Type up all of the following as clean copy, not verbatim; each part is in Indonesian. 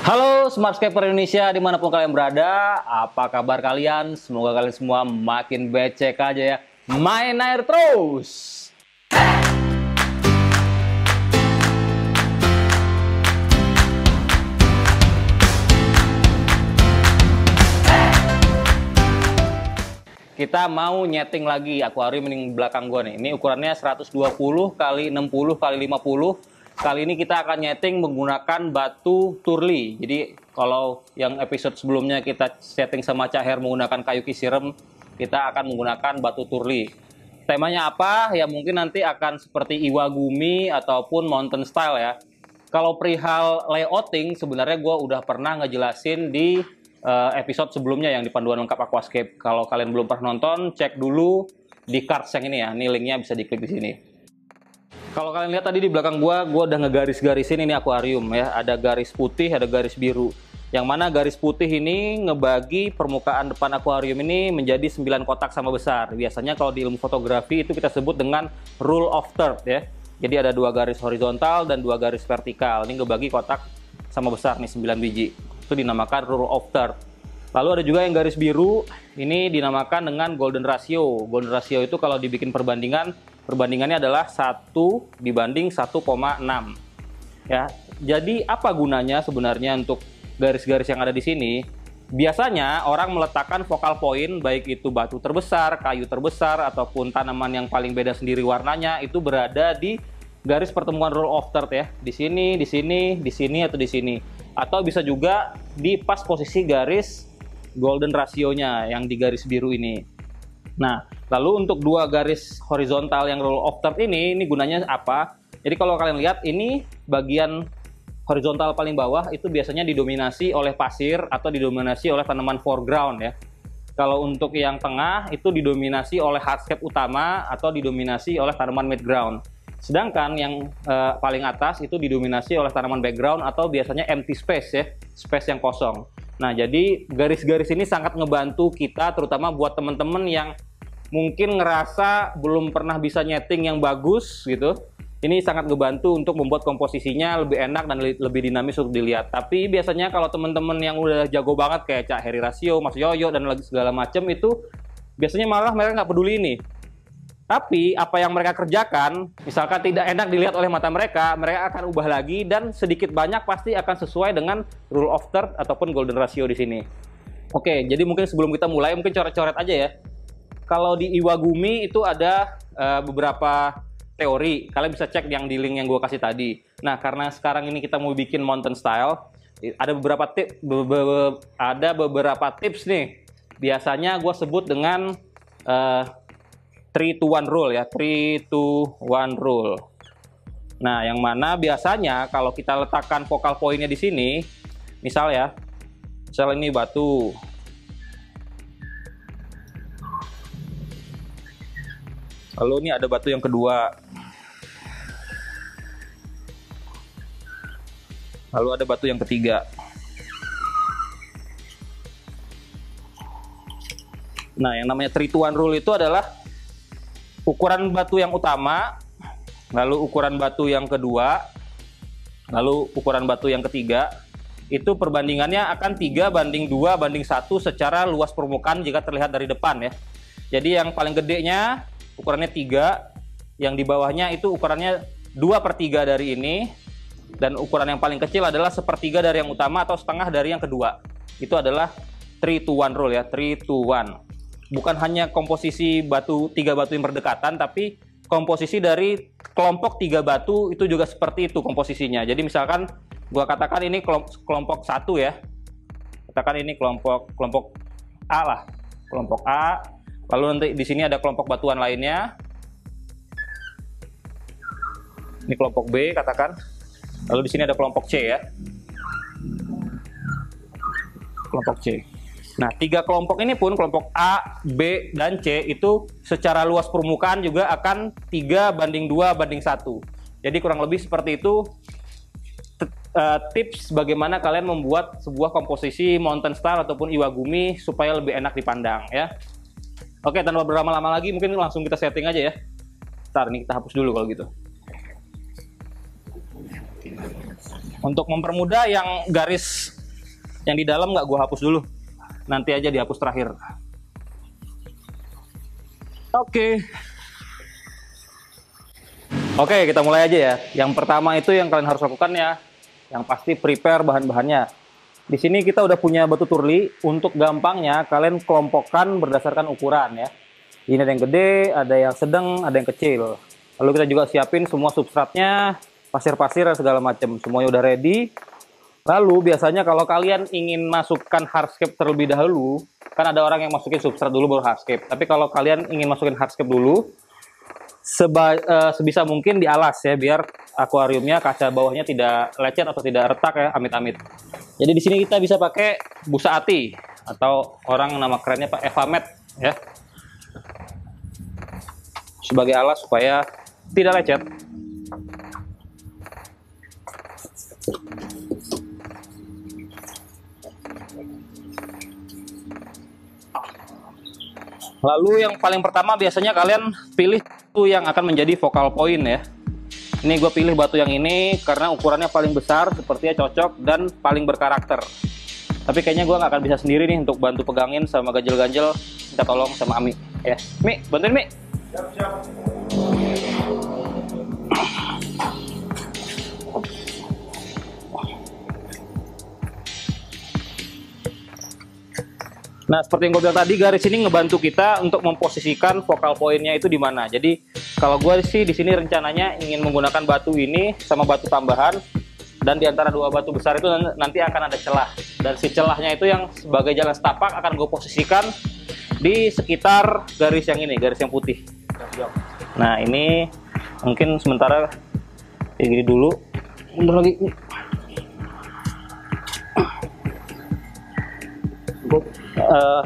Halo Smartscaper Indonesia dimanapun kalian berada, apa kabar kalian? Semoga kalian semua makin becek aja ya. Main air terus! Kita mau nyeting lagi akuarium ini belakang gua nih. Ini ukurannya 120 kali 60 kali 50. Kali ini kita akan nyeting menggunakan batu turli. Jadi kalau yang episode sebelumnya kita setting sama Caher menggunakan kayu kisirem, kita akan menggunakan batu turli. Temanya apa? Ya mungkin nanti akan seperti Iwagumi ataupun mountain style ya. Kalau perihal layouting sebenarnya gue udah pernah ngejelasin di episode sebelumnya yang di panduan lengkap aquascape. Kalau kalian belum pernah nonton, cek dulu di cards yang ini ya. Ini linknya bisa diklik di sini. Kalau kalian lihat tadi di belakang gua udah ngegaris-garisin ini akuarium ya. Ada garis putih, ada garis biru. Yang mana garis putih ini ngebagi permukaan depan akuarium ini menjadi 9 kotak sama besar. Biasanya kalau di ilmu fotografi itu kita sebut dengan rule of third ya. Jadi ada 2 garis horizontal dan 2 garis vertikal. Ini ngebagi kotak sama besar nih 9 biji. Itu dinamakan rule of third. Lalu ada juga yang garis biru, ini dinamakan dengan golden ratio. Golden ratio itu kalau dibikin perbandingannya adalah 1 dibanding 1,6. Ya, jadi apa gunanya sebenarnya untuk garis-garis yang ada di sini? Biasanya orang meletakkan focal point, baik itu batu terbesar, kayu terbesar, ataupun tanaman yang paling beda sendiri warnanya, itu berada di garis pertemuan rule of third ya. Di sini, di sini, di sini, atau di sini. Atau bisa juga di pas posisi garis golden ratio-nya yang di garis biru ini. Nah, lalu untuk 2 garis horizontal yang rule of third ini gunanya apa? Jadi kalau kalian lihat ini bagian horizontal paling bawah itu biasanya didominasi oleh pasir atau didominasi oleh tanaman foreground ya. Kalau untuk yang tengah itu didominasi oleh hardscape utama atau didominasi oleh tanaman midground. Sedangkan yang paling atas itu didominasi oleh tanaman background atau biasanya empty space ya, space yang kosong. Nah, jadi garis-garis ini sangat ngebantu kita terutama buat teman-teman yang mungkin ngerasa belum pernah bisa nyeting yang bagus gitu. Ini sangat ngebantu untuk membuat komposisinya lebih enak dan lebih dinamis untuk dilihat. Tapi biasanya kalau teman-teman yang udah jago banget kayak Cak Heri Rasio, Mas Yoyo dan lagi segala macam itu biasanya malah mereka nggak peduli ini. Tapi apa yang mereka kerjakan, misalkan tidak enak dilihat oleh mata mereka, mereka akan ubah lagi dan sedikit banyak pasti akan sesuai dengan rule of third ataupun golden ratio di sini. Oke, jadi mungkin sebelum kita mulai mungkin coret-coret aja ya. Kalau di Iwagumi itu ada beberapa teori, kalian bisa cek yang di link yang gue kasih tadi. Nah, karena sekarang ini kita mau bikin mountain style, ada beberapa tips nih. Biasanya gue sebut dengan 3-to-1 rule ya, 3-to-1 rule. Nah, yang mana biasanya kalau kita letakkan focal point-nya di sini, misal ini batu. Lalu ini ada batu yang kedua. Lalu ada batu yang ketiga. Nah, yang namanya 3-to-1 rule itu adalah ukuran batu yang utama, lalu ukuran batu yang kedua, lalu ukuran batu yang ketiga. Itu perbandingannya akan 3:2:1 secara luas permukaan jika terlihat dari depan ya. Jadi yang paling gedenya ukurannya 3, yang di bawahnya itu ukurannya 2/3 dari ini, dan ukuran yang paling kecil adalah 1/3 dari yang utama atau setengah dari yang kedua. Itu adalah 3-to-1 rule ya, 3-to-1. Bukan hanya komposisi 3 batu yang berdekatan, tapi komposisi dari kelompok 3 batu itu juga seperti itu komposisinya. Jadi misalkan gua katakan ini kelompok 1 ya. Katakan ini kelompok A lah. Kelompok A. Lalu nanti di sini ada kelompok batuan lainnya. Ini kelompok B katakan. Lalu di sini ada kelompok C ya. Kelompok C. Nah, 3 kelompok ini pun, kelompok A, B, dan C, itu secara luas permukaan juga akan 3:2:1. Jadi kurang lebih seperti itu tips bagaimana kalian membuat sebuah komposisi mountain style ataupun Iwagumi supaya lebih enak dipandang ya. Oke, tanpa berlama-lama lagi, mungkin langsung kita setting aja ya. Ntar, ini kita hapus dulu kalau gitu. Untuk mempermudah, yang garis yang di dalam nggak gue hapus dulu, nanti aja dihapus terakhir. Oke, kita mulai aja ya. Yang pertama itu yang kalian harus lakukan ya, yang pasti prepare bahan-bahannya. Di sini kita udah punya batu turli. Untuk gampangnya kalian kelompokkan berdasarkan ukuran ya. Ini ada yang gede, ada yang sedang, ada yang kecil. Lalu kita juga siapin semua substratnya, pasir-pasir dan segala macam. Semuanya udah ready. Lalu biasanya kalau kalian ingin masukkan hardscape terlebih dahulu, kan ada orang yang masukin substrat dulu baru hardscape. Tapi kalau kalian ingin masukin hardscape dulu, sebisa mungkin dialas ya, biar akuariumnya kaca bawahnya tidak lecet atau tidak retak ya, amit-amit. Jadi di sini kita bisa pakai busa ati atau orang nama kerennya Pak Evamet ya, sebagai alas supaya tidak lecet. Lalu yang paling pertama biasanya kalian pilih batu yang akan menjadi focal point ya. Ini gue pilih batu yang ini karena ukurannya paling besar, sepertinya cocok dan paling berkarakter. Tapi kayaknya gue nggak akan bisa sendiri nih untuk bantu pegangin sama ganjel-ganjel. Minta tolong sama Ami ya. Mi, bantuin Mi. Siap. Nah, seperti yang gue bilang tadi, garis ini ngebantu kita untuk memposisikan focal point-nya itu di mana. Jadi, kalau gue sih di sini rencananya ingin menggunakan batu ini sama batu tambahan, dan di antara dua batu besar itu nanti akan ada celah. Dan si celahnya itu yang sebagai jalan setapak akan gue posisikan di sekitar garis yang ini, garis yang putih. Nah, ini mungkin sementara kayak gini dulu. Bentar lagi. Gue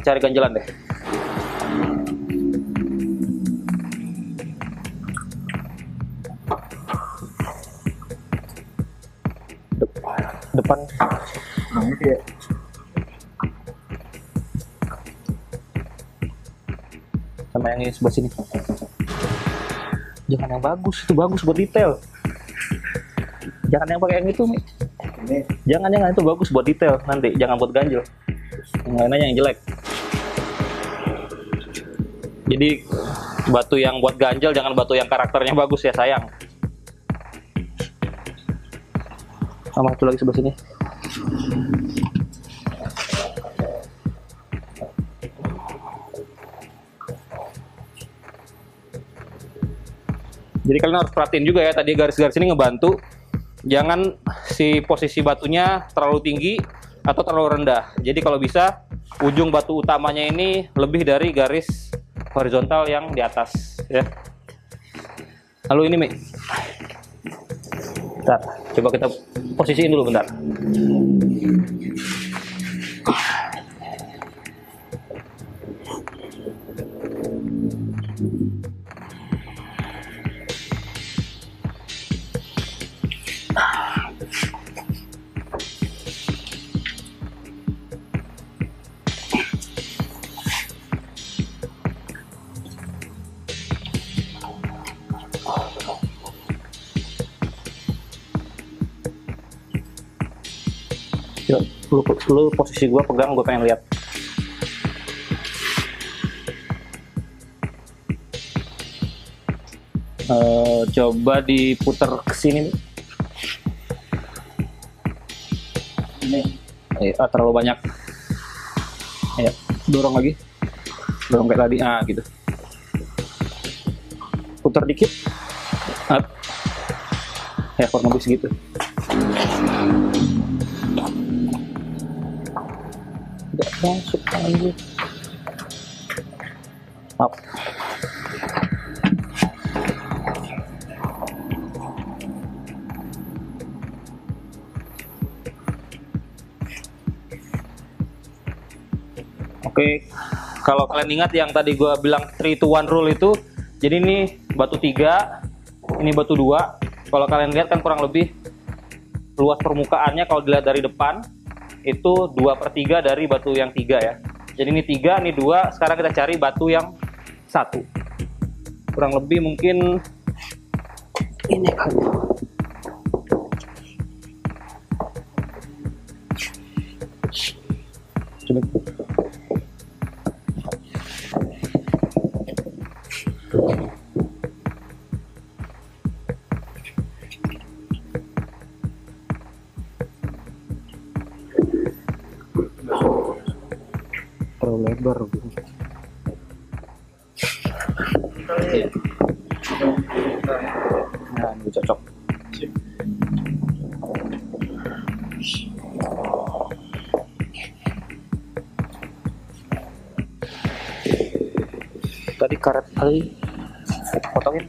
cari ganjelan deh. Depan. Nah, itu ya. Sama yang ini sebelah sini. Jangan yang bagus, itu bagus buat detail. Jangan yang pakai yang itu, Mi. Jangan itu bagus buat detail nanti, jangan buat ganjel. Yang lainnya yang jelek. Jadi batu yang buat ganjel, jangan batu yang karakternya bagus ya, sayang. Sama satu lagi sebelah sini. Jadi kalian harus perhatiin juga ya, tadi garis-garis ini ngebantu. Jangan si posisi batunya terlalu tinggi atau terlalu rendah. Jadi kalau bisa ujung batu utamanya ini lebih dari garis horizontal yang di atas ya. Lalu ini Mi, bentar, coba kita posisiin dulu bentar. Lu posisi gua pegang, gue pengen lihat. Coba diputar ke sini. Ini terlalu banyak. Ayo, dorong lagi. Dorong kayak tadi. Ah, gitu. Putar dikit. Up. Ya, kurang lebih segitu. Tidak masuk lagi. Up. Oke, kalau kalian ingat yang tadi gue bilang 3 to 1 rule itu, jadi ini batu 3, ini batu 2. Kalau kalian lihat kan kurang lebih luas permukaannya kalau dilihat dari depan itu 2/3 dari batu yang 3 ya. Jadi ini 3, ini 2. Sekarang kita cari batu yang 1. Kurang lebih mungkin ini kan. lebar. Iya. Nah, ini cocok. Tadi karet kali potongin.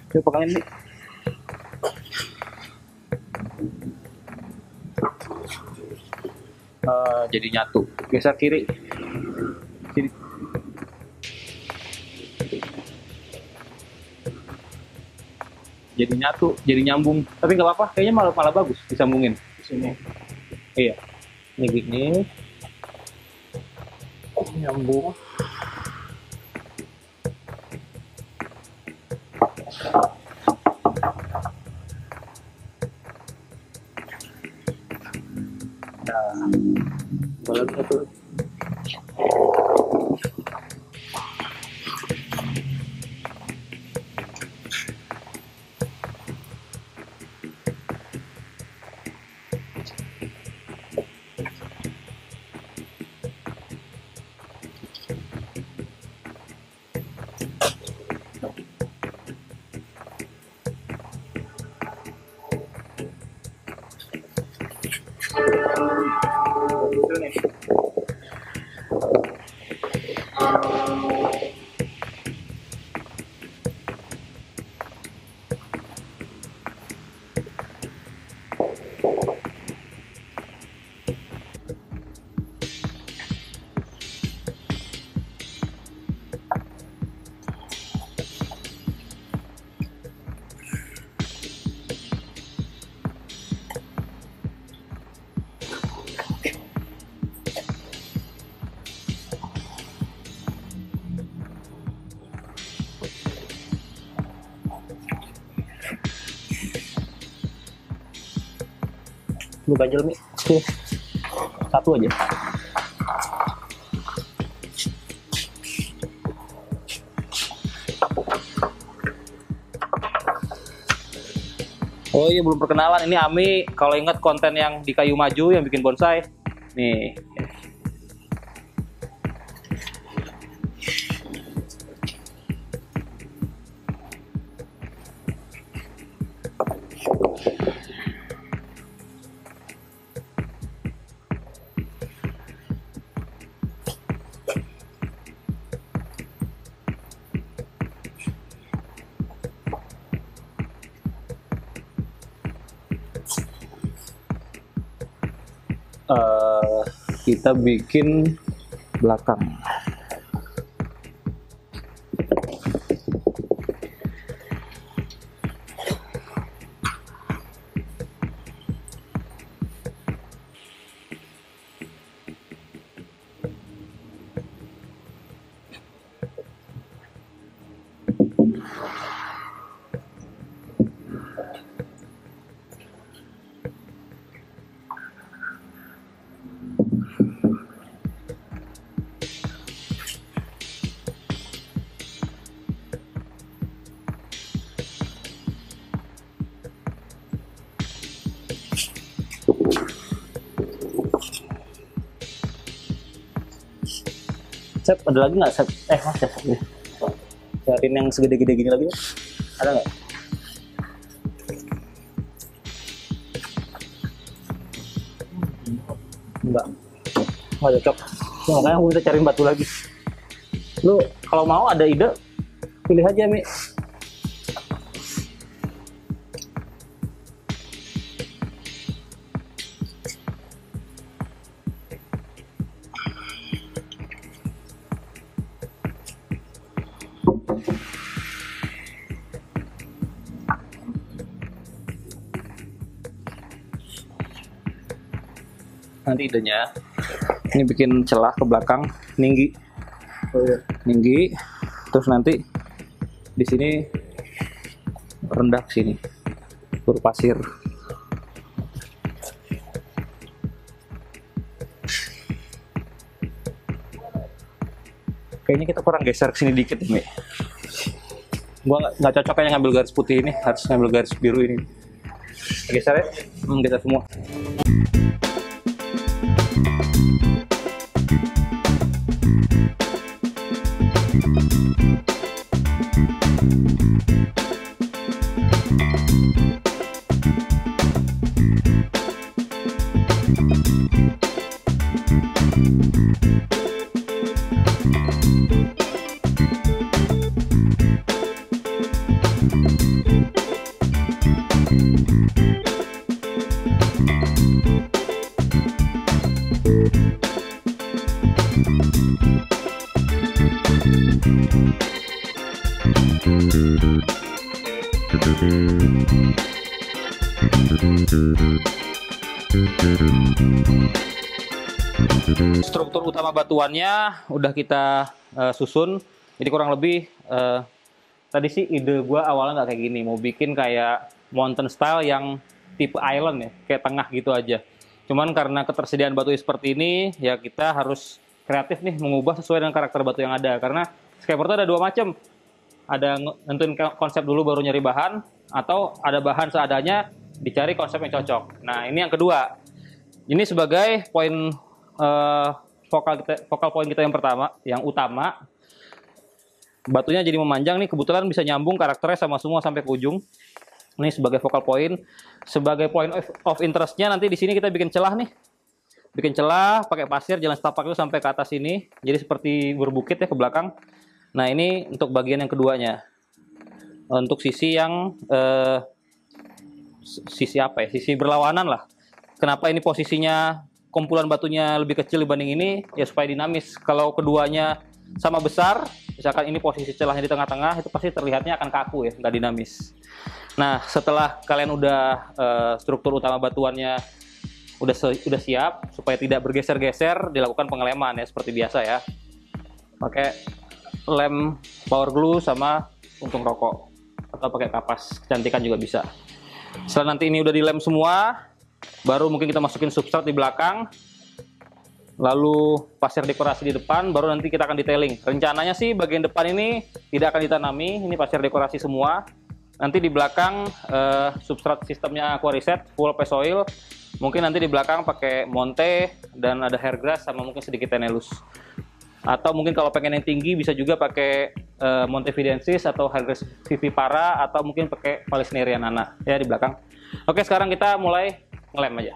Coba pegangin nih. Jadi nyatu. Geser kiri. Jadi nyatu, jadi nyambung. Tapi nggak apa-apa, kayaknya malah bagus disambungin di sini. Iya. Ini gini. Nyambung. Nah, boleh satu. Lu ganjel Mi, tuh satu aja. Oh iya, belum perkenalan. Ini Ami, kalau ingat konten yang di kayu maju yang bikin bonsai. Nih. Kita bikin belakang. Sep, ada lagi nggak Sep? Mas Sep nih. Cariin yang segede-gede gini lagi. Ada nggak? Enggak. Nggak cocok. Ya, makanya aku minta cariin batu lagi. Lu kalau mau ada ide, pilih aja Mi. Nanti idenya ini bikin celah ke belakang tinggi. Oh iya. Tinggi, terus nanti di sini rendah ke sini berpasir. Kayaknya kita kurang geser ke sini dikit nih. Gua nggak cocok kayaknya ngambil garis putih ini, harus ngambil garis biru ini. Geser ya, geser semua. Struktur utama batuannya udah kita susun. Jadi kurang lebih tadi sih ide gua awalnya nggak kayak gini, mau bikin kayak mountain style yang tipe island ya, kayak tengah gitu aja. Cuman karena ketersediaan batu seperti ini, ya kita harus kreatif nih, mengubah sesuai dengan karakter batu yang ada. Karena skateboard ada dua macam, ada nentuin konsep dulu baru nyari bahan, atau ada bahan seadanya dicari konsep yang cocok. Nah ini yang kedua, ini sebagai poin vokal poin kita yang pertama, yang utama. Batunya jadi memanjang nih, kebetulan bisa nyambung karakternya sama semua sampai ke ujung. Ini sebagai vokal point. Sebagai point of interestnya nanti di sini kita bikin celah nih. Bikin celah pakai pasir, jalan setapak itu sampai ke atas ini. Jadi seperti berbukit ya ke belakang. Nah ini untuk bagian yang keduanya. Untuk sisi yang sisi apa ya? Sisi berlawanan lah. Kenapa ini posisinya kumpulan batunya lebih kecil dibanding ini? Ya supaya dinamis. Kalau keduanya sama besar, misalkan ini posisi celahnya di tengah-tengah, itu pasti terlihatnya akan kaku ya, nggak dinamis. Nah, setelah kalian udah struktur utama batuannya udah siap, supaya tidak bergeser-geser, dilakukan pengeleman ya, seperti biasa ya. Pakai lem power glue sama puntung rokok, atau pakai kapas kecantikan juga bisa. Setelah nanti ini udah dilem semua, baru mungkin kita masukin substrat di belakang, lalu pasir dekorasi di depan, baru nanti kita akan detailing. Rencananya sih bagian depan ini tidak akan ditanami, ini pasir dekorasi semua. Nanti di belakang substrat sistemnya Aquareset full Pesoil. Mungkin nanti di belakang pakai Monte dan ada Hairgrass sama mungkin sedikit Tenellus. Atau mungkin kalau pengen yang tinggi bisa juga pakai Montevidensis atau Hairgrass Vivipara, atau mungkin pakai Vallisneria Nana ya di belakang. Oke, sekarang kita mulai ngelem aja.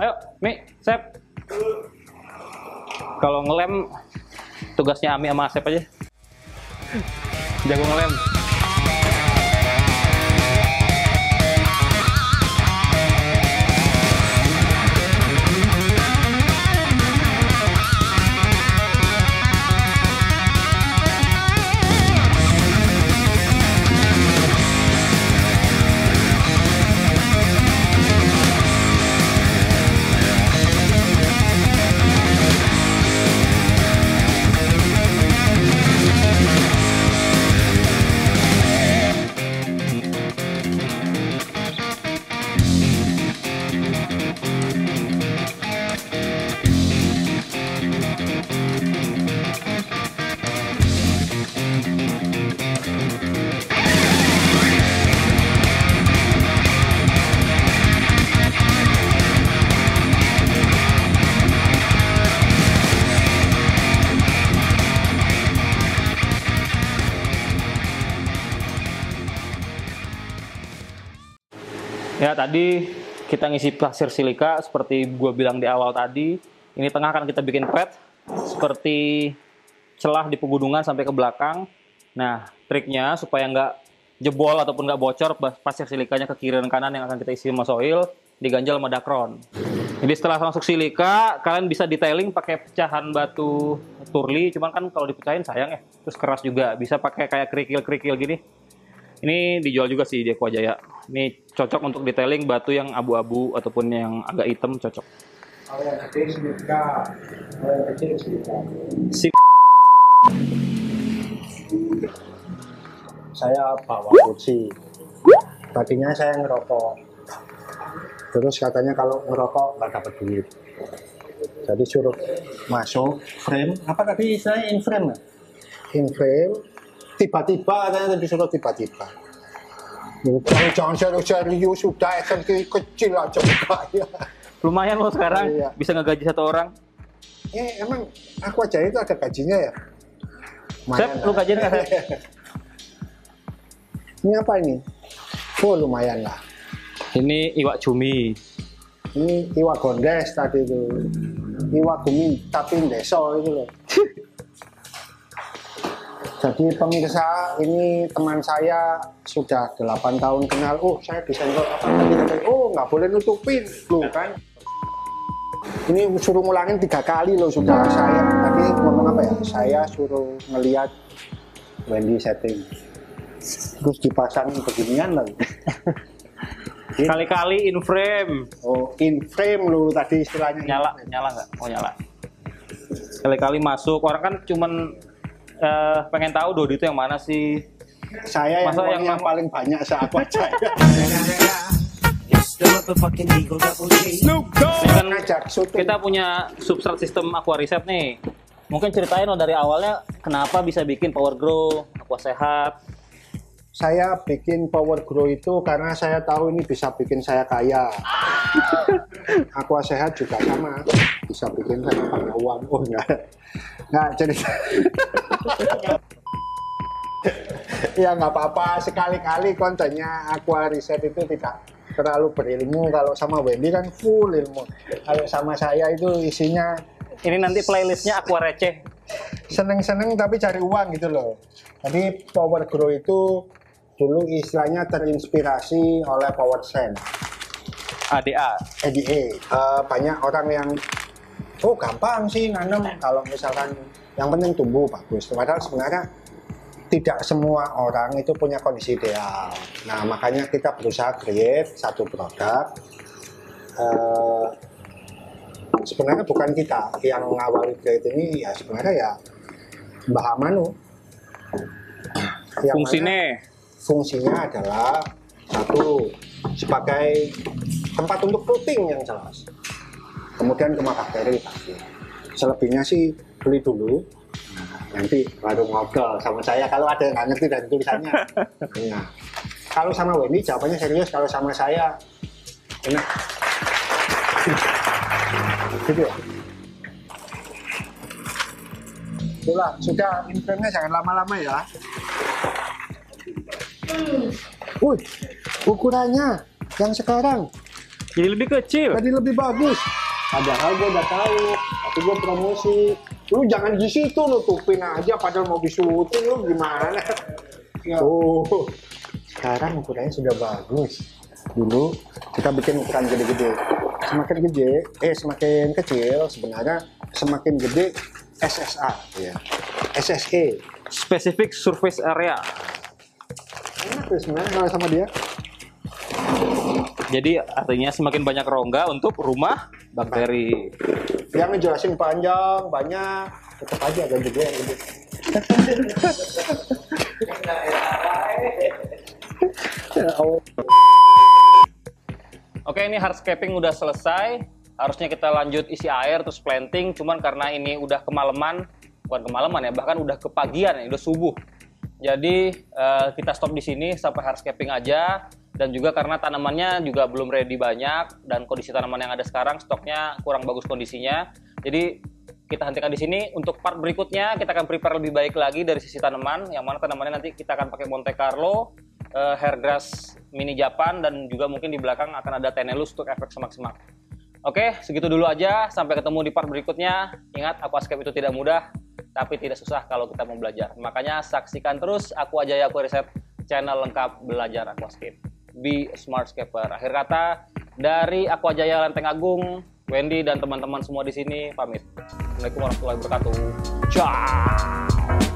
Ayo, Mi, Sep. Kalau ngelem tugasnya Ami sama Asep aja. Jago ngelem. Ya tadi kita ngisi pasir silika seperti gue bilang di awal tadi. Ini tengah akan kita bikin pad seperti celah di pegunungan sampai ke belakang. Nah triknya supaya nggak jebol ataupun nggak bocor pasir silikanya ke kiri dan kanan yang akan kita isi sama soil, diganjal sama dakron. Jadi setelah masuk silika, kalian bisa detailing pakai pecahan batu turli. Cuman kan kalau dipecahin sayang ya, terus keras juga. Bisa pakai kayak kerikil-kerikil gini. Ini dijual juga sih di Aquajaya. Ini cocok untuk detailing batu yang abu-abu ataupun yang agak hitam, cocok. Kalau yang kecil silika, kalau yang kecil silika. Saya bawa kursi. Tadinya saya ngerokok. Terus katanya kalau ngerokok nggak dapat duit. Jadi suruh masuk frame. Apa tadi saya in frame nggak? in frame. Tiba-tiba, katanya disuruh tiba-tiba. Jangan serius, sudah SMK kecil aja ya. Lumayan loh sekarang Iya. bisa ngegaji 1 orang. Emang aku aja itu ada gajinya ya? Sep, lu gajian nggak, Sep? Ini apa ini? Oh lumayan lah. Ini iwak cumi. Ini iwak gondes tadi itu. Iwak gumi tapi deso itu loh. Jadi pemirsa, ini teman saya sudah 8 tahun kenal. Oh, saya disenggol apa tadi? Oh, nggak boleh nutupin, loh kan? Ini suruh ngulangin 3 kali loh sudah saya. Tadi ngomong apa ya? Saya suruh ngelihat Wendy setting. Terus dipasangin beginian lagi. Kali-kali in frame. Oh, in frame loh tadi istilahnya. Nyala nggak? Oh nyala. Kali-kali masuk. Orang kan cuman pengen tahu Dodi itu yang mana sih? Saya Masa yang paling banyak saat aja. Kan Ngajak syuting. kita punya substrat sistem aqua reset nih. Mungkin ceritain lo dari awalnya kenapa bisa bikin Power Grow, Aqua Sehat. Saya bikin Power Grow itu karena saya tahu ini bisa bikin saya kaya. Aqua Sehat juga sama, bisa bikin saya punya uang. Oh enggak jadi. Ya nggak apa-apa, sekali-kali kontennya Aqua Reset itu tidak terlalu berilmu. Kalau sama Wendy kan full ilmu. Kalau sama saya itu isinya Ini nanti playlistnya Aqua Receh. seneng-seneng tapi cari uang gitu loh. Jadi Power Grow itu dulu istilahnya terinspirasi oleh Power Sense. ADA. EDA. Banyak orang yang gampang sih nanam kalau misalkan yang penting tumbuh bagus. Padahal sebenarnya tidak semua orang itu punya kondisi ideal. Nah makanya kita berusaha create satu produk. Sebenarnya bukan kita yang mengawali create ini, ya sebenarnya ya Mbah Manu. Yang Fungsinya fungsinya adalah satu sebagai tempat untuk fruiting yang jelas, kemudian rumah bakteri pasti. Selebihnya sih beli dulu, nanti baru ngobrol sama saya kalau ada yang nggak ngerti dari tulisannya. Nah, kalau sama Wendy jawabannya serius, kalau sama saya enak. Gitu ya. Itulah, sudah inframe-nya jangan lama-lama ya. Ukurannya yang sekarang jadi lebih kecil. tadi lebih bagus. Padahal gue udah tahu, tapi gue promosi. Lu jangan di situ nutupin aja, padahal mau disurutin lu gimana? Ya. Sekarang ukurannya sudah bagus. Dulu kita bikin ukuran gede-gede. Semakin kecil sebenarnya semakin gede SSA, ya. SSE. Specific Surface Area. Enak tuh sebenarnya kalau sama dia. Jadi artinya semakin banyak rongga untuk rumah bakteri. Yang ngejelasin panjang, banyak, tetap aja agak gede yang gede. Oke, ini hardscaping udah selesai. Harusnya kita lanjut isi air terus planting. Cuman karena ini udah kemalaman, bukan kemalaman ya, bahkan udah kepagian ya, udah subuh. Jadi kita stop di sini sampai hardscaping aja. Dan juga karena tanamannya juga belum ready banyak dan kondisi tanaman yang ada sekarang stoknya kurang bagus kondisinya. Jadi kita hentikan di sini. Untuk part berikutnya kita akan prepare lebih baik lagi dari sisi tanaman. Yang mana tanamannya nanti kita akan pakai Monte Carlo, Hairgrass Mini Japan, dan juga mungkin di belakang akan ada Tenellus untuk efek semak-semak. Oke, segitu dulu aja. Sampai ketemu di part berikutnya. Ingat, aquascape itu tidak mudah, tapi tidak susah kalau kita mau belajar. Makanya saksikan terus Aqua Jaya Aqua Reset, channel lengkap belajar aquascape. Be a smartscaper. Akhir kata, dari Aqua Jaya Lenteng Agung, Wendy dan teman-teman semua di sini pamit. Assalamualaikum warahmatullahi wabarakatuh. Ciao.